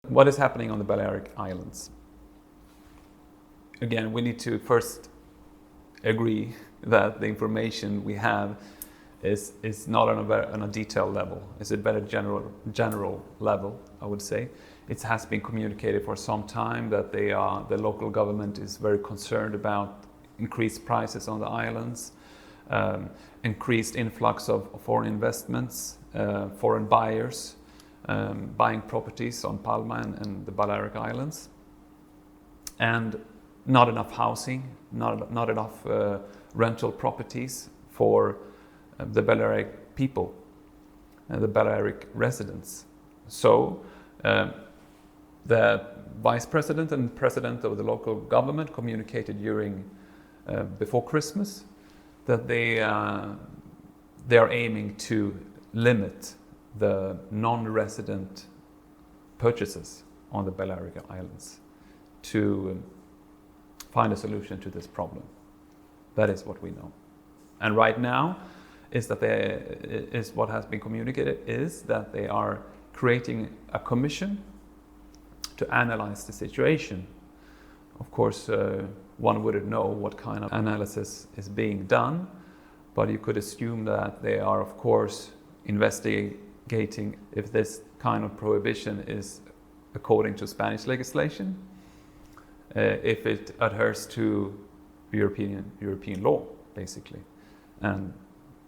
what is happening on the Balearic Islands? Again, we need to first agree that the information we have is not on a detailed level. It's a better general level, I would say. It has been communicated for some time that the local government is very concerned about increased prices on the islands, increased influx of foreign investments, foreign buyers buying properties on Palma and the Balearic Islands, and not enough housing, not enough rental properties for the Balearic people, the Balearic residents. So the vice president and president of the local government communicated before Christmas that they are aiming to limit the non-resident purchases on the Balearic Islands to find a solution to this problem. That is what we know. And right now, what has been communicated is that they are creating a commission to analyze the situation. Of course, one wouldn't know what kind of analysis is being done, but you could assume that they are, of course, investigating if this kind of prohibition is according to Spanish legislation, if it adheres to European law, basically. And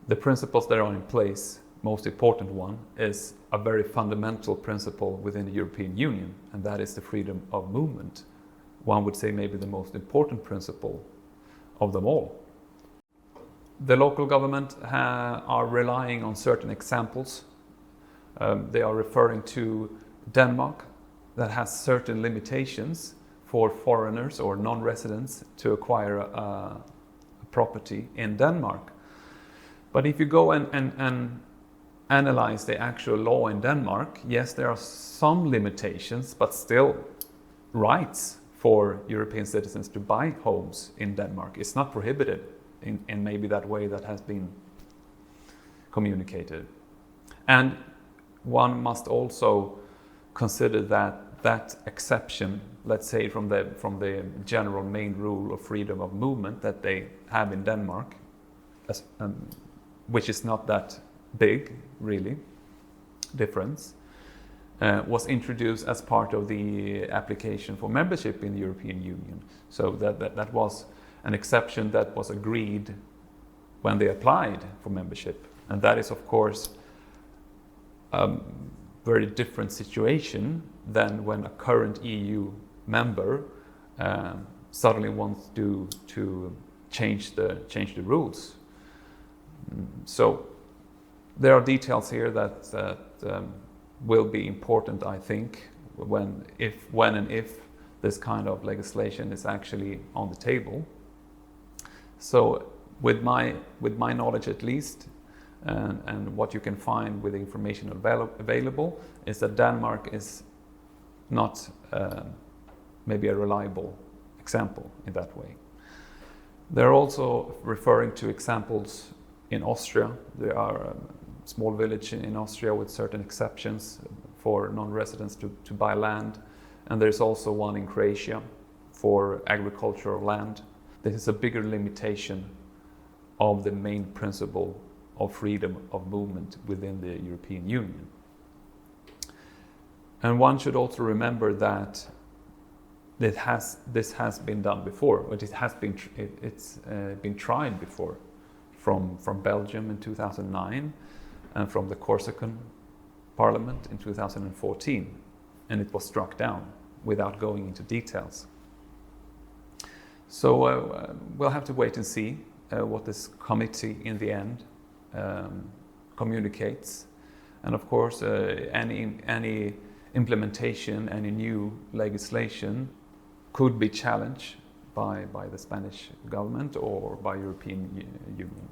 the principles that are in place, most important one, is a very fundamental principle within the European Union, and that is the freedom of movement. One would say maybe the most important principle of them all. The local government are relying on certain examples. They are referring to Denmark, that has certain limitations for foreigners or non-residents to acquire a property in Denmark. But if you go and analyze the actual law in Denmark, yes, there are some limitations, but still rights for European citizens to buy homes in Denmark. It's not prohibited in maybe that way that has been communicated. And one must also consider that exception, let's say from the general main rule of freedom of movement that they have in Denmark, which is not that big, really, difference, was introduced as part of the application for membership in the European Union. So that was an exception that was agreed when they applied for membership. And that is, of course, a very different situation than when a current EU member suddenly wants to change the rules. So there are details here that will be important, I think, when and if this kind of legislation is actually on the table. So with my knowledge at least, and what you can find with the information available, is that Denmark is not maybe a reliable example in that way. They're also referring to examples in Austria. There are a small village in Austria with certain exceptions for non-residents to buy land. And there's also one in Croatia for agricultural land. This is a bigger limitation of the main principle of freedom of movement within the European Union. And one should also remember that this has been done before, but it's been tried before, from Belgium in 2009 and from the Corsican Parliament in 2014, and it was struck down without going into details. So we'll have to wait and see what this committee in the end communicates, and of course any implementation, any new legislation could be challenged by the Spanish government or by European Union.